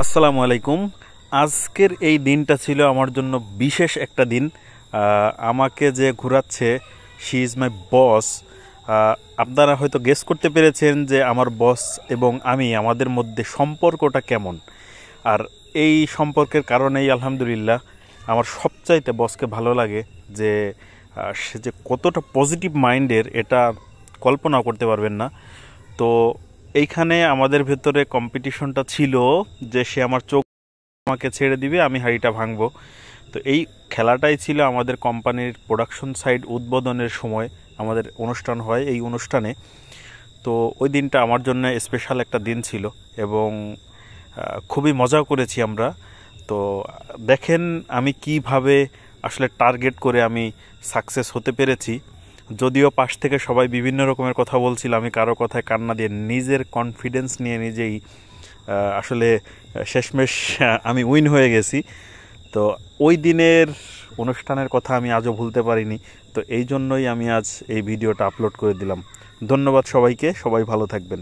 আসসালামু আলাইকুম। আজকের এই দিনটা ছিল আমার জন্য বিশেষ একটা দিন। আমাকে যে ঘোরাচ্ছে শি ইজ মাই বস। আপনারা হয়তো গেস করতে পেরেছেন যে আমার বস এবং আমাদের মধ্যে সম্পর্কটা কেমন। আর এই সম্পর্কের কারণেই আলহামদুলিল্লাহ আমার সবচাইতে বসকে ভালো লাগে যে সে যে কতটা পজিটিভ মাইন্ডের এটা কল্পনাও করতে পারবেন না। তো এইখানে আমাদের ভেতরে কম্পিটিশনটা ছিল যে সে আমার চোখ আমাকে ছেড়ে দিবে, আমি হাঁড়িটা ভাঙবো। তো এই খেলাটাই ছিল আমাদের কোম্পানির প্রোডাকশন সাইড উদ্বোধনের সময় আমাদের অনুষ্ঠান হয় এই অনুষ্ঠানে। তো ওই দিনটা আমার জন্য স্পেশাল একটা দিন ছিল এবং খুবই মজাও করেছি আমরা। তো দেখেন আমি কিভাবে আসলে টার্গেট করে আমি সাকসেস হতে পেরেছি। যদিও পাশ থেকে সবাই বিভিন্ন রকমের কথা বলছিল, আমি কারো কথায় কান্না দিয়ে নিজের কনফিডেন্স নিয়ে নিজেই আসলে শেষমেশ আমি উইন হয়ে গেছি। তো ওই দিনের অনুষ্ঠানের কথা আমি আজও ভুলতে পারিনি। তো এই জন্যই আমি আজ এই ভিডিওটা আপলোড করে দিলাম। ধন্যবাদ সবাইকে, সবাই ভালো থাকবেন।